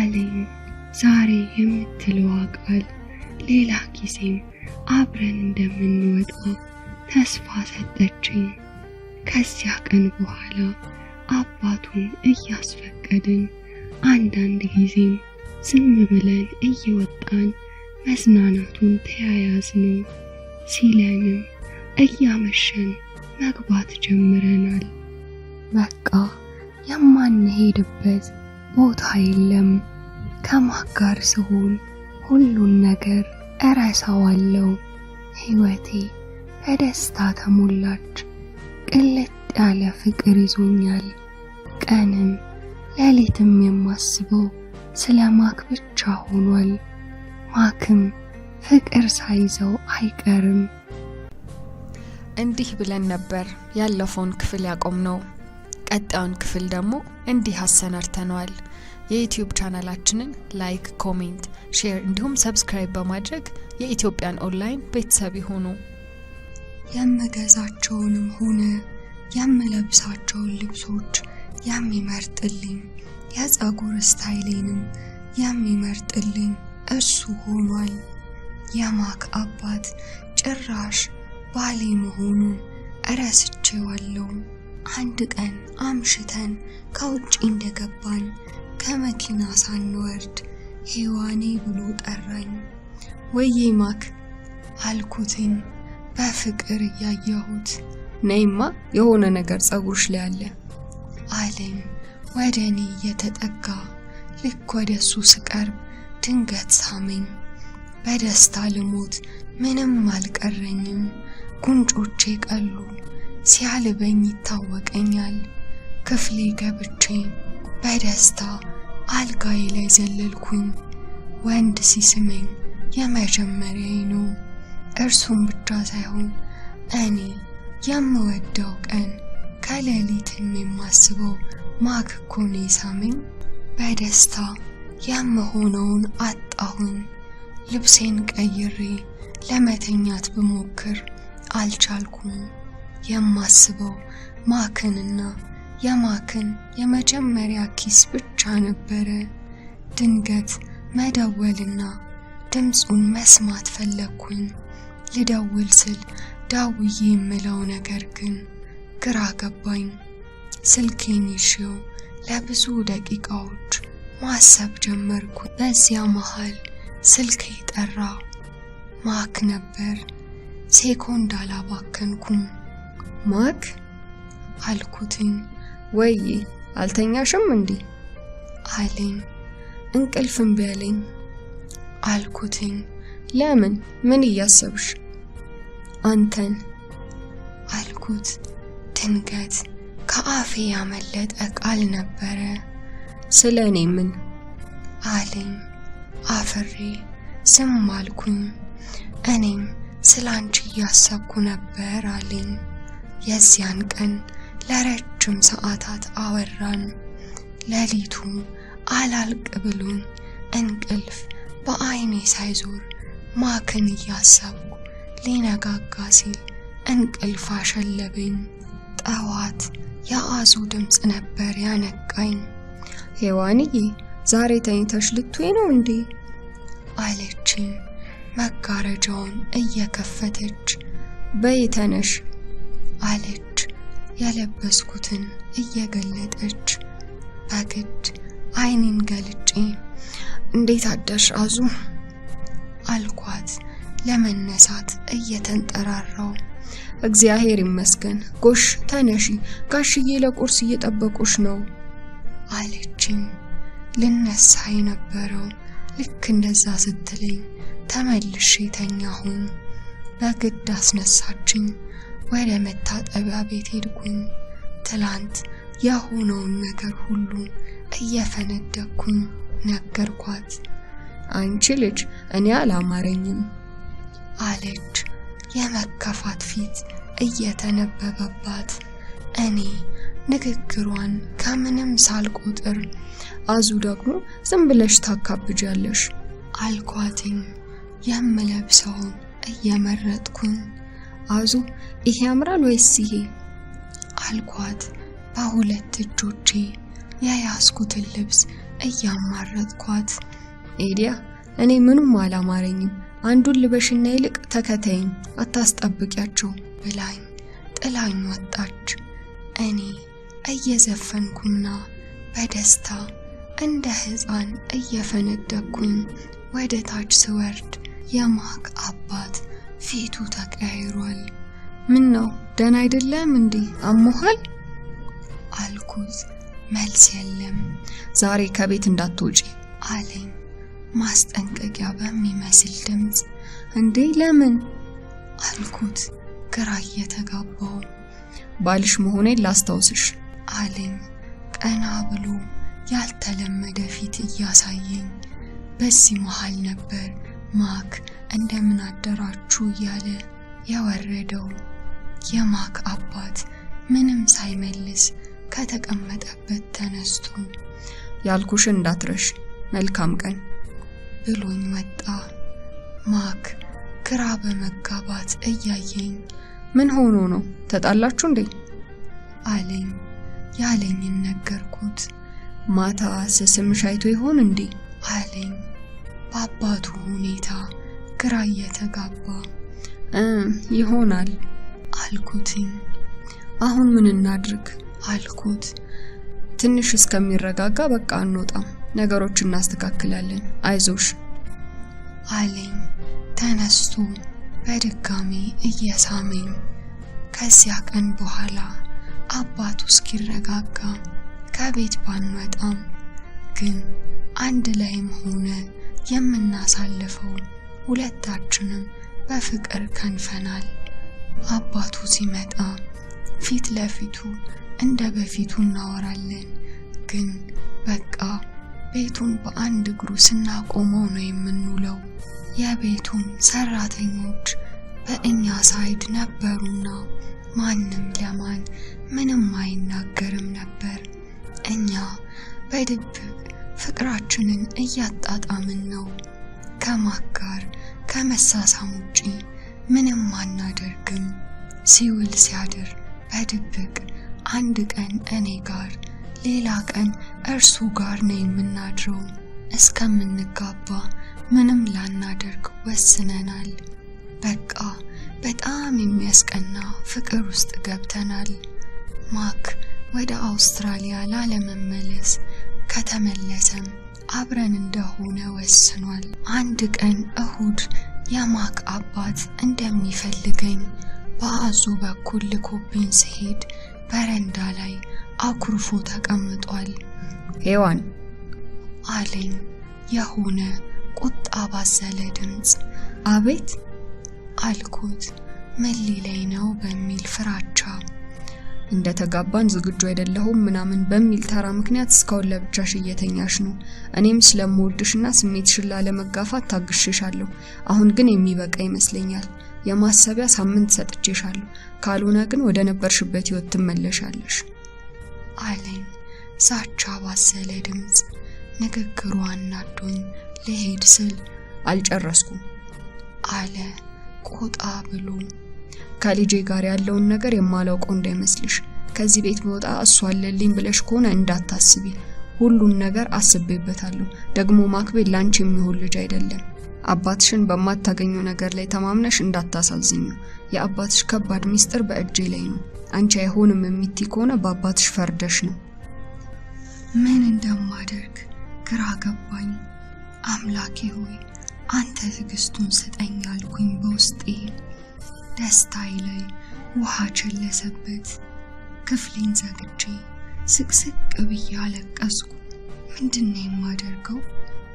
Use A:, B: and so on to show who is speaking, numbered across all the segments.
A: አለኝ ዛሬ የምትለዋ ቃል ሌላ ጊዜም አብረን እንደምንወጣ ተስፋ ሰጠችኝ። ከዚያ ቀን በኋላ አባቱን እያስፈቀድን አንዳንድ ጊዜም ዝም ብለን እየወጣን መዝናናቱን ተያያዝነው። ሲለንም እያመሸን መግባት ጀምረናል። በቃ የማንሄድበት ቦታ የለም። ከማጋር ስሆን ሁሉን ነገር እረሳዋለሁ። ሕይወቴ በደስታ ተሞላች። ቅልጥ ያለ ፍቅር ይዞኛል። ቀንም ሌሊትም የማስበው ስለ ማክ ብቻ ሆኗል። ማክም ፍቅር ሳይዘው አይቀርም።
B: እንዲህ ብለን ነበር ያለፈውን ክፍል ያቆምነው። ቀጣዩን ክፍል ደግሞ እንዲህ አሰናድተነዋል። የዩቲዩብ ቻናላችንን ላይክ፣ ኮሜንት፣ ሼር እንዲሁም ሰብስክራይብ በማድረግ የኢትዮጵያን ኦንላይን ቤተሰብ ይሁኑ።
A: የምገዛቸውንም ሆነ የምለብሳቸውን ልብሶች የሚመርጥልኝ የፀጉር ስታይሌንም የሚመርጥልኝ እሱ ሆኗል። የማክ አባት ጭራሽ ባሌ መሆኑን እረስቼዋለሁ። አንድ ቀን አምሽተን ከውጭ እንደገባን ከመኪና ሳንወርድ ሄዋኔ ብሎ ጠራኝ። ወይዬ ማክ አልኩትኝ በፍቅር እያየሁት።
B: ነይማ የሆነ ነገር ፀጉርሽ ላይ አለ
A: አለኝ ወደ እኔ እየተጠጋ። ልክ ወደሱ ስቀርብ ድንገት ሳመኝ። በደስታ ልሞት ምንም አልቀረኝም። ጉንጮቼ ቀሉ። ሲያልበኝ ይታወቀኛል። ክፍሌ ገብቼ በደስታ አልጋዬ ላይ ዘለልኩኝ። ወንድ ሲስመኝ የመጀመሪያዬ ነው። እርሱም ብቻ ሳይሆን እኔ የምወደው ቀን ከሌሊትም የማስበው ማክ እኮ ነው የሳመኝ። በደስታ የምሆነውን አጣሁኝ። ልብሴን ቀይሬ ለመተኛት ብሞክር አልቻልኩም። የማስበው ማክንና የማክን የመጀመሪያ ኪስ ብቻ ነበረ። ድንገት መደወልና ድምፁን መስማት ፈለግኩኝ። ልደውል ስል ዳውዬ የምለው ነገር ግን ግራ ገባኝ። ስልኬን ይዤው ለብዙ ደቂቃዎች ማሰብ ጀመርኩ። በዚያ መሃል ስልኬ ጠራ። ማክ ነበር። ሴኮንድ አላባከንኩም።
B: ማክ
A: አልኩትኝ።
B: ወይ አልተኛሽም እንዴ
A: አለኝ።
B: እንቅልፍ እምቢ አለኝ
A: አልኩትኝ።
B: ለምን? ምን እያሰብሽ?
A: አንተን አልኩት። ድንገት ከአፌ ያመለጠ ቃል ነበረ።
B: ስለ እኔ ምን
A: አለኝ። አፍሬ ዝም አልኩኝ። እኔም ስላንቺ እያሰብኩ ነበር አለኝ። የዚያን ቀን ለረጅም ሰዓታት አወራን። ሌሊቱ አላልቅ ብሎኝ እንቅልፍ በአይኔ ሳይዞር ማክን እያሰብኩ ሊነጋጋ ሲል እንቅልፍ አሸለበኝ። ጠዋት የአዙ ድምፅ ነበር ያነቃኝ።
B: ሄዋንዬ ዛሬ ተኝተሽ ልትውይ ነው እንዴ
A: አለችኝ መጋረጃውን እየከፈተች።
B: በይ ተነሽ
A: አለች የለበስኩትን እየገለጠች። በግድ አይኔን ገልጬ እንዴት አደርሽ አዙ አልኳት ለመነሳት እየተንጠራራው።
B: እግዚአብሔር ይመስገን። ጎሽ ተነሺ፣ ጋሽዬ ለቁርስ እየጠበቁሽ ነው
A: አለችኝ። ልነሳ የነበረው ልክ እንደዛ ስትለኝ ተመልሼ ተኛሁኝ። በግድ አስነሳችኝ። ወደ መታጠቢያ ቤት ሄድኩኝ። ትላንት የሆነውን ነገር ሁሉ እየፈነደኩኝ ነገርኳት።
B: አንቺ ልጅ እኔ አላማረኝም
A: አለች የመከፋት ፊት እየተነበበባት። እኔ ንግግሯን ከምንም ሳልቆጥር
B: አዙ ደግሞ ዝም ብለሽ ታካብጃለሽ
A: አልኳትኝ የምለብሰውን እየመረጥኩኝ።
B: አዙ ይሄ ያምራል ወይስ ይሄ
A: አልኳት በሁለት እጆቼ የያዝኩትን ልብስ እያማረጥኳት።
B: ኤዲያ እኔ ምንም አላማረኝም፣ አንዱን ልበሽና ይልቅ ተከተይኝ፣ አታስጠብቂያቸው
A: ብላኝ ጥላኝ ወጣች። እኔ እየዘፈንኩና በደስታ እንደ ሕፃን እየፈነደኩኝ ወደ ታች ስወርድ የማክ አባት ፊቱ ተቀያይሯል።
B: ምን ነው ደህና አይደለም እንዴ? አሞሃል
A: አልኩት። መልስ የለም።
B: ዛሬ ከቤት እንዳትወጪ
A: አለኝ ማስጠንቀቂያ በሚመስል ድምፅ።
B: እንዴ ለምን
A: አልኩት ግራ እየተጋባው።
B: ባልሽ መሆኔን ላስታውስሽ
A: አለኝ ቀና ብሎ ያልተለመደ ፊት እያሳየኝ። በዚህ መሃል ነበር ማክ እንደምን አደራችሁ እያለ የወረደው። የማክ አባት ምንም ሳይመልስ ከተቀመጠበት ተነስቶ
B: ያልኩሽን እንዳትረሽ፣ መልካም ቀን
A: ብሎኝ ወጣ። ማክ ግራ በመጋባት እያየኝ
B: ምን ሆኖ ነው ተጣላችሁ እንዴ
A: አለኝ። ያለኝን ነገርኩት።
B: ማታ ስስምሽ አይቶ ይሆን እንዴ
A: አለኝ በአባቱ ሁኔታ ግራ እየተጋባ።
B: ይሆናል
A: አልኩትኝ።
B: አሁን ምን እናድርግ
A: አልኩት።
B: ትንሽ እስከሚረጋጋ በቃ አንወጣም፣ ነገሮች እናስተካክላለን፣ አይዞሽ
A: አለኝ ተነስቶ በድጋሚ እየሳመኝ። ከዚያ ቀን በኋላ አባቱ እስኪረጋጋ ከቤት ባንወጣም ግን አንድ ላይም ሆነ የምናሳልፈው ሁለታችንም በፍቅር ከንፈናል። አባቱ ሲመጣ ፊት ለፊቱ እንደ በፊቱ እናወራለን፣ ግን በቃ ቤቱን በአንድ እግሩ ስናቆመው ነው የምንውለው። የቤቱም ሰራተኞች በእኛ ሳይድ ነበሩና ማንም ለማን ምንም አይናገርም ነበር። እኛ በድብቅ ፍቅራችንን እያጣጣምን ነው። ከማክ ጋር ከመሳሳም ውጪ ምንም አናደርግም። ሲውል ሲያድር በድብቅ አንድ ቀን እኔ ጋር ሌላ ቀን እርሱ ጋር ነው የምናድረው። እስከምንጋባ ምንም ላናደርግ ወስነናል። በቃ በጣም የሚያስቀና ፍቅር ውስጥ ገብተናል። ማክ ወደ አውስትራሊያ ላለመመለስ ከተመለሰም አብረን እንደሆነ ወስኗል። አንድ ቀን እሁድ የማክ አባት እንደሚፈልገኝ በአዙ በኩል ልኮብኝ ሲሄድ በረንዳ ላይ አኩርፎ ተቀምጧል።
B: ሄዋን
A: አለኝ የሆነ ቁጣ ባዘለ ድምፅ።
B: አቤት
A: አልኩት ምን ሊለኝ ነው በሚል ፍራቻ።
B: እንደተጋባን ዝግጁ አይደለሁም ምናምን በሚል ተራ ምክንያት እስካሁን ለብቻሽ እየተኛሽ ነው። እኔም ስለምወድሽና ስሜትሽን ላለመጋፋት ታግሼሻለሁ። አሁን ግን የሚበቃ ይመስለኛል። የማሰቢያ ሳምንት ሰጥቼሻለሁ። ካልሆነ ግን ወደ ነበርሽበት ህይወት ትመለሻለሽ
A: አለኝ ዛቻ ባዘለ ድምፅ። ንግግሩ አናዶኝ ልሄድ ስል
B: አልጨረስኩም
A: አለ ቆጣ ብሎ።
B: ከልጄ ጋር ያለውን ነገር የማላውቀው እንዳይመስልሽ። ከዚህ ቤት መውጣ እሱ አለልኝ ብለሽ ከሆነ እንዳታስቢ። ሁሉን ነገር አስቤበታለሁ። ደግሞ ማክቤል ላንቺ የሚሆን ልጅ አይደለም። አባትሽን በማታገኘው ነገር ላይ ተማምነሽ እንዳታሳዝኙ። የአባትሽ ከባድ ሚስጥር በእጄ ላይ ነው። አንቺ አይሆንም የምትይ ከሆነ በአባትሽ ፈርደሽ ነው።
A: ምን እንደማደርግ ግራ ገባኝ። አምላኬ ሆይ አንተ ትዕግስቱን ስጠኝ አልኩኝ በውስጤ። ደስታዬ ላይ ውሃ ቸለሰበት። ክፍሌን ዘግቼ ስቅስቅ ብዬ አለቀስኩ። ምንድነው የማደርገው?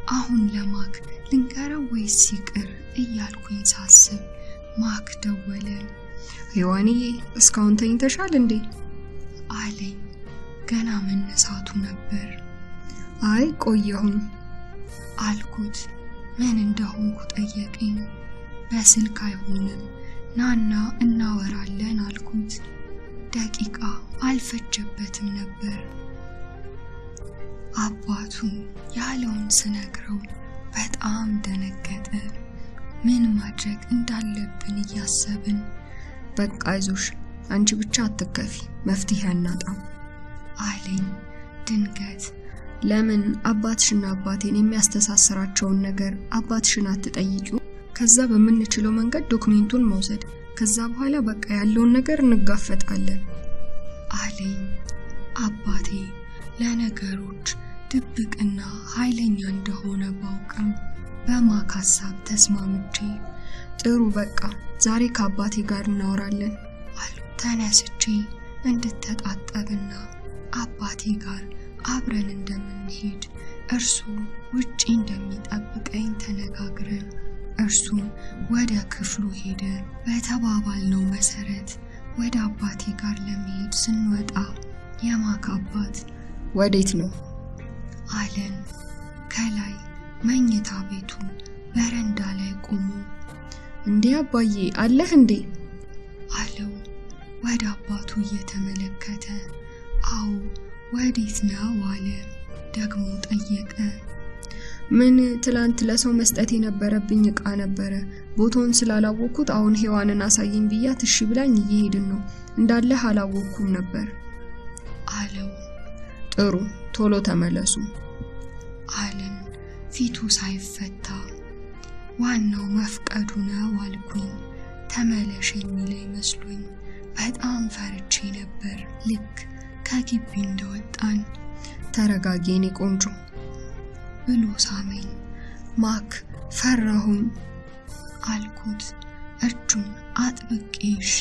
A: አሁን ለማክ ልንገረው ወይስ ይቅር እያልኩኝ ሳስብ ማክ ደወለ።
B: ሄዋንዬ እስካሁን ተኝተሻል እንዴ
A: አለኝ። ገና መነሳቱ ነበር።
B: አይ ቆየሁኝ
A: አልኩት። ምን እንደሆንኩ ጠየቀኝ። በስልክ አይሆንም ናና እናወራለን አልኩት። ደቂቃ አልፈጀበትም ነበር። አባቱ ያለውን ስነግረው በጣም ደነገጠ። ምን ማድረግ እንዳለብን እያሰብን
B: በቃ አይዞሽ፣ አንቺ ብቻ አትከፊ፣ መፍትሄ አናጣም
A: አለኝ። ድንገት ለምን አባትሽና አባቴን የሚያስተሳስራቸውን ነገር አባትሽን አትጠይቂው? ከዛ በምንችለው መንገድ ዶክመንቱን መውሰድ፣ ከዛ በኋላ በቃ ያለውን ነገር እንጋፈጣለን አለኝ። አባቴ ለነገሮች ድብቅና ኃይለኛ እንደሆነ ባውቅም በማክ ሐሳብ ተስማምቼ ጥሩ በቃ ዛሬ ከአባቴ ጋር እናወራለን አሉ። ተነስቼ እንድተጣጠብና አባቴ ጋር አብረን እንደምንሄድ እርሱ ውጪ እንደሚጠብቀኝ ተነጋግረን እርሱን ወደ ክፍሉ ሄደ። በተባባልነው መሰረት ወደ አባቴ ጋር ለመሄድ ስንወጣ የማክ አባት ወዴት ነው አለን። ከላይ መኝታ ቤቱ በረንዳ ላይ ቆሞ እንዴ አባዬ አለህ እንዴ አለው ወደ አባቱ እየተመለከተ። አዎ ወዴት ነው አለ። ደግሞ ጠየቀ። ምን ትላንት ለሰው መስጠት የነበረብኝ ዕቃ ነበረ፣ ቦታውን ስላላወቅኩት አሁን ሔዋንን አሳየኝ ብያት እሺ ብላኝ እየሄድን ነው፣ እንዳለህ አላወቅኩም ነበር አለው። ጥሩ ቶሎ ተመለሱ አለን ፊቱ ሳይፈታ። ዋናው መፍቀዱ ነው አልኩኝ። ተመለሽ የሚለኝ መስሎኝ በጣም ፈርቼ ነበር። ልክ ከግቢ እንደወጣን ተረጋጊ የኔ ቆንጆ ብሎ ሳመኝ። ማክ ፈራሁኝ አልኩት እጁን አጥብቄ እሺ።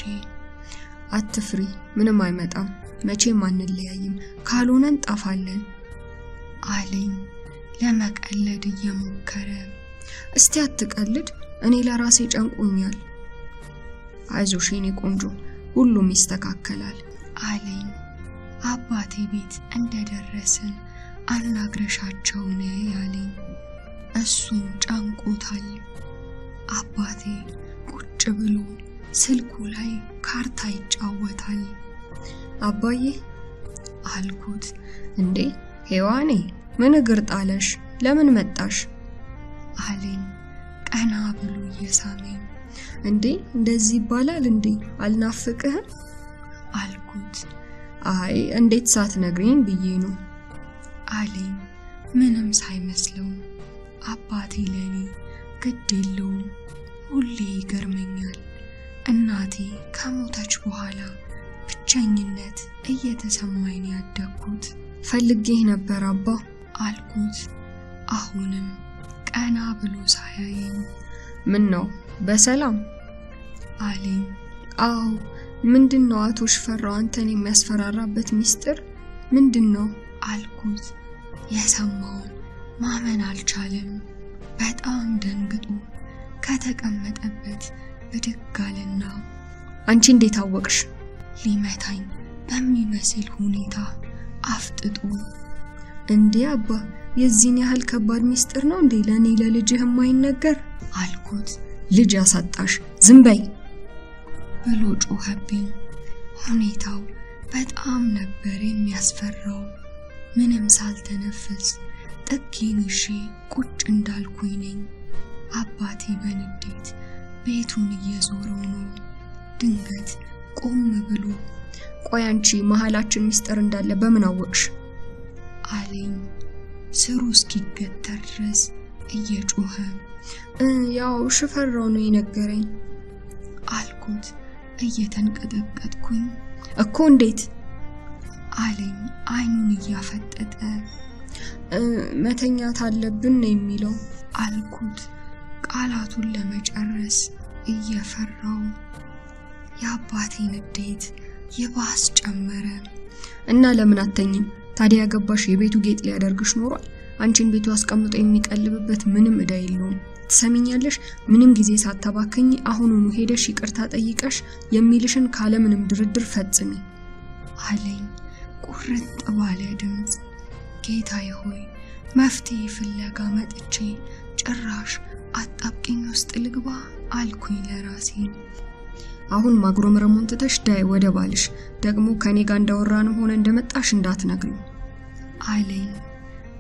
A: አትፍሪ ምንም አይመጣም፣ መቼም አንለያይም፣ ካልሆነ እንጣፋለን አለኝ ለመቀለድ እየሞከረ። እስቲ አትቀልድ፣ እኔ ለራሴ ጨንቆኛል። አይዞሽ የኔ ቆንጆ ሁሉም ይስተካከላል አለኝ። አባቴ ቤት እንደደረስን አናግረሻቸው ነው ያለኝ። እሱም ጨንቆታል። አባቴ ቁጭ ብሎ ስልኩ ላይ ካርታ ይጫወታል። አባዬ አልኩት። እንዴ ሔዋኔ ምን እግር ጣለሽ? ለምን መጣሽ አለኝ ቀና ብሎ እየሳመኝ። እንዴ እንደዚህ ይባላል እንዴ አልናፍቅህም አልኩት። አይ እንዴት ሳትነግሪኝ ብዬ ነው አለኝ ምንም ሳይመስለው። አባቴ ለኔ ግድ የለውም። ሁሌ ይገርመኛል። እናቴ ከሞተች በኋላ ብቸኝነት እየተሰማኝ ያደግኩት። ፈልጌህ ነበር አባ አልኩት። አሁንም ቀና ብሎ ሳያየኝ ምን ነው በሰላም አለኝ። አዎ ምንድነው አቶ ሽፈራው አንተን የሚያስፈራራበት ሚስጥር ምንድነው አልኩት። የሰማውን ማመን አልቻለም። በጣም ደንግጦ ከተቀመጠበት ብድግ አለና አንቺ እንዴት አወቅሽ ሊመታኝ በሚመስል ሁኔታ አፍጥጦ። እንዴ አባ የዚህን ያህል ከባድ ሚስጥር ነው እንዴ ለኔ ለልጅህ የማይነገር አልኩት። ልጅ ያሳጣሽ ዝም በይ ብሎ ጮኸብኝ። ሁኔታው በጣም ነበር የሚያስፈራው። ምንም ሳልተነፍስ ጥጌን ይዤ ቁጭ እንዳልኩኝ ነኝ። አባቴ በንዴት ቤቱን እየዞረው ነው። ድንገት ቆም ብሎ ቆይ አንቺ መሃላችን ሚስጥር እንዳለ በምን አወቅሽ አለኝ። ስሩ እስኪገተር ድረስ እየጮኸ ያው ሽፈራው ነው የነገረኝ አልኩት እየተንቀጠቀጥኩኝ። እኮ እንዴት አለኝ አይኑን እያፈጠጠ። መተኛት አለብን ነው የሚለው አልኩት ቃላቱን ለመጨረስ እየፈራው። የአባቴ ንዴት ይባስ ጨመረ። እና ለምን አተኝም ታዲያ? ያገባሽ የቤቱ ጌጥ ሊያደርግሽ ኖሯል። አንቺን ቤቱ አስቀምጦ የሚቀልብበት ምንም እዳ የለውም። ትሰሚኛለሽ? ምንም ጊዜ ሳታባክኝ አሁኑኑ ሄደሽ ይቅርታ ጠይቀሽ የሚልሽን ካለ ምንም ድርድር ፈጽሚ አለኝ ቁርጥ ባለ ድምጽ። ጌታዬ ሆይ መፍትሄ ፍለጋ መጥቼ ጭራሽ አጣብቂኝ ውስጥ ልግባ አልኩኝ ለራሴ። አሁን ማግሮምረሙን ትተሽ ዳይ ወደ ባልሽ፣ ደግሞ ከኔ ጋር እንዳወራንም ሆነ እንደመጣሽ እንዳትነግሪው አለኝ።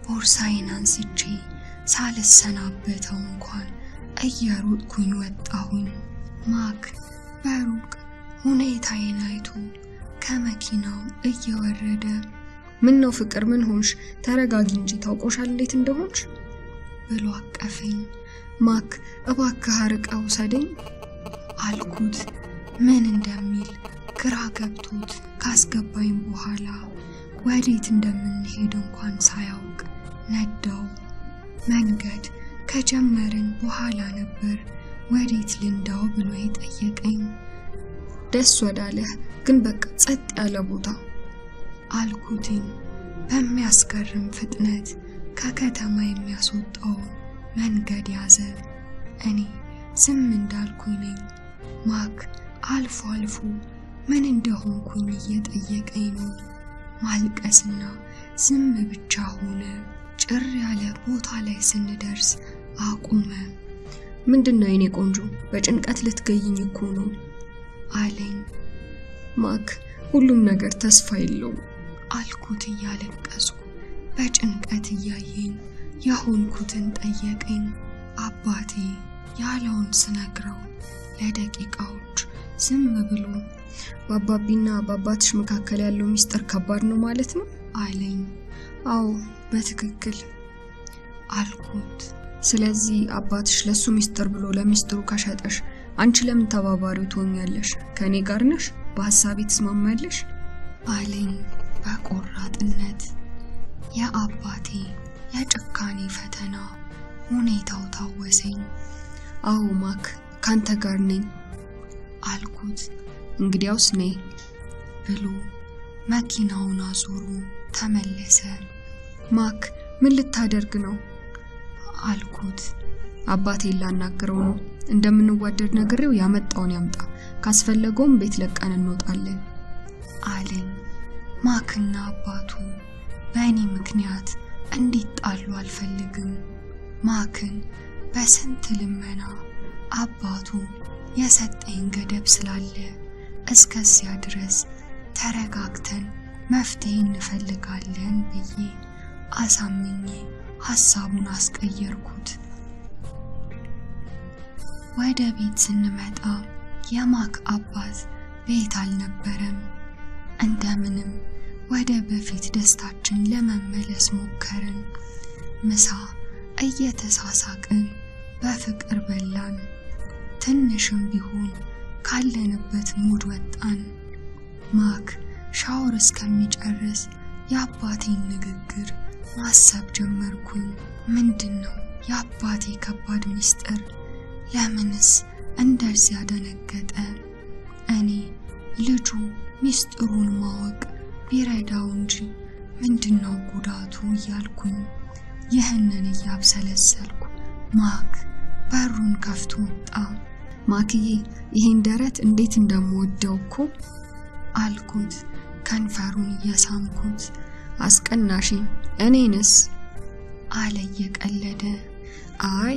A: ቦርሳዬን አንስቼ ሳልሰናበተው እንኳን እየሮጥኩኝ ወጣሁኝ። ማክ በሩቅ ሁኔታዬን አይቶ ከመኪናው እየወረደ ምን ነው ፍቅር ምን ሆንሽ? ተረጋጊ እንጂ ታውቆሻል እንዴት እንደሆንሽ ብሎ አቀፈኝ። ማክ እባክህ አርቀው ውሰደኝ አልኩት። ምን እንደሚል ግራ ገብቶት ካስገባኝ በኋላ ወዴት እንደምንሄድ እንኳን ሳያውቅ ነዳው። መንገድ ከጀመርን በኋላ ነበር ወዴት ልንዳው ብሎ የጠየቀኝ። ደስ ወዳለህ ግን በቃ ጸጥ ያለ ቦታ አልኩትኝ። በሚያስገርም ፍጥነት ከከተማ የሚያስወጣው መንገድ ያዘ። እኔ ዝም እንዳልኩኝ ነኝ። ማክ አልፎ አልፎ ምን እንደሆንኩኝ እየጠየቀኝ ነው። ማልቀስና ዝም ብቻ ሆነ። ጭር ያለ ቦታ ላይ ስንደርስ አቁመ። ምንድነው የኔ ቆንጆ? በጭንቀት ልትገይኝ እኮ ነው አለኝ። ማክ ሁሉም ነገር ተስፋ የለውም አልኩት እያለቀስኩ። በጭንቀት እያየኝ የሆንኩትን ጠየቀኝ። አባቴ ያለውን ስነግረው ለደቂቃዎች ዝም ብሎ በአባቢና በአባትሽ መካከል ያለው ሚስጥር ከባድ ነው ማለት ነው አለኝ። አዎ በትክክል አልኩት። ስለዚህ አባትሽ ለሱ ሚስጥር ብሎ ለሚስጥሩ ከሸጠሽ አንቺ ለምን ተባባሪው ትሆኛለሽ? ከኔ ጋር ነሽ? በሐሳቤ ትስማማለሽ? አለኝ በቆራጥነት። የአባቴ የጭካኔ ፈተና ሁኔታው ታወሰኝ። አዎ ማክ ካንተ ጋር ነኝ አልኩት። እንግዲያውስ ነይ ብሎ መኪናውን አዞሩ ተመለሰ። ማክ ምን ልታደርግ ነው አልኩት። አባቴን ላናግረው ነው። እንደምንዋደድ ነግሬው ያመጣውን ያምጣ፣ ካስፈለገውም ቤት ለቀን እንወጣለን አለኝ። ማክና አባቱ በእኔ ምክንያት እንዲጣሉ አልፈልግም። ማክን በስንት ልመና አባቱ የሰጠኝ ገደብ ስላለ እስከዚያ ድረስ ተረጋግተን መፍትሄ እንፈልጋለን ብዬ አሳምኜ ሐሳቡን አስቀየርኩት። ወደ ቤት ስንመጣ የማክ አባት ቤት አልነበረም። እንደምንም ወደ በፊት ደስታችን ለመመለስ ሞከርን። ምሳ እየተሳሳቅን በፍቅር በላን። ትንሽም ቢሆን ካለንበት ሙድ ወጣን። ማክ ሻወር እስከሚጨርስ የአባቴን ንግግር ማሰብ ጀመርኩኝ። ምንድነው የአባቴ ከባድ ሚስጥር? ለምንስ እንደዚያ ደነገጠ? እኔ ልጁ ሚስጥሩን ማወቅ ቢረዳው እንጂ ምንድነው ጉዳቱ እያልኩኝ ይህንን እያብሰለሰልኩ ማክ በሩን ከፍቶ ወጣ። ማክዬ ይሄን ደረት እንዴት እንደምወደው እኮ አልኩት ከንፈሩን እየሳምኩት። አስቀናሽ እኔንስ አለ እየቀለደ። አይ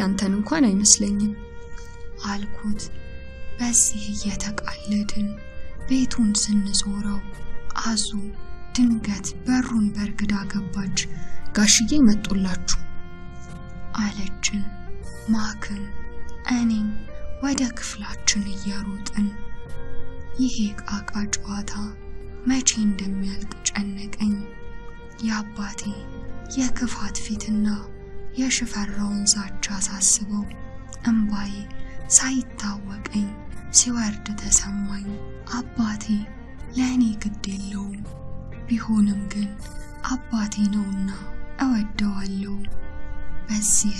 A: አንተን እንኳን አይመስለኝም አልኩት። በዚህ እየተቃለድን ቤቱን ስንዞረው አዙ ድንገት በሩን በርግዳ ገባች። ጋሽዬ መጡላችሁ አለችን። ማክን እኔም ወደ ክፍላችን እየሮጥን ይሄ ቃቃ ጨዋታ መቼ እንደሚያልቅ ጨነቀኝ። የአባቴ የክፋት ፊትና የሽፈራውን ዛቻ ሳስበው እንባዬ ሳይታወቀኝ ሲወርድ ተሰማኝ። አባቴ ለእኔ ግድ የለውም፣ ቢሆንም ግን አባቴ ነውና እወደዋለሁ። በዚህ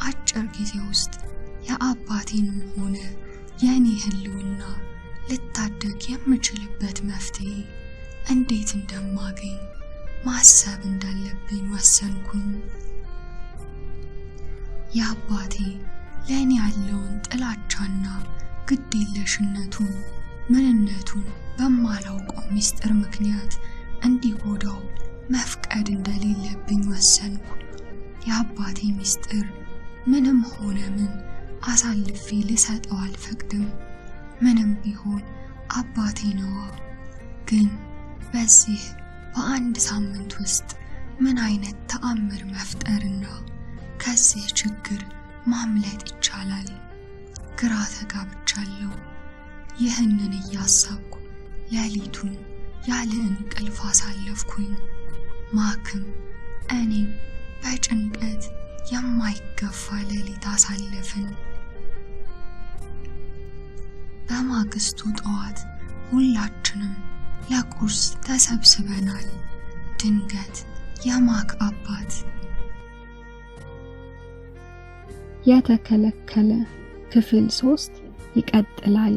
A: አጭር ጊዜ ውስጥ የአባቴንም ሆነ የኔ ህልውና ልታደግ የምችልበት መፍትሄ እንዴት እንደማገኝ ማሰብ እንዳለብኝ ወሰንኩኝ። የአባቴ ለኔ ያለውን ጥላቻና ግዴለሽነቱን ምንነቱን በማላውቀው ሚስጥር ምክንያት እንዲጎዳው መፍቀድ እንደሌለብኝ ወሰንኩ። የአባቴ ሚስጥር ምንም ሆነ ምን አሳልፌ ልሰጠው አልፈቅድም። ምንም ቢሆን አባቴ ነዋ። ግን በዚህ በአንድ ሳምንት ውስጥ ምን አይነት ተአምር መፍጠርና ከዚህ ችግር ማምለጥ ይቻላል? ግራ ተጋብቻለሁ። ይህንን እያሰብኩ ሌሊቱን ያለ እንቅልፍ አሳለፍኩኝ። ማክም እኔም በጭንቀት የማይገፋ ሌሊት አሳለፍን። በማግስቱ ጠዋት ሁላችንም ለቁርስ ተሰብስበናል። ድንገት የማክ አባት
C: የተከለከለ ክፍል 3 ይቀጥላል።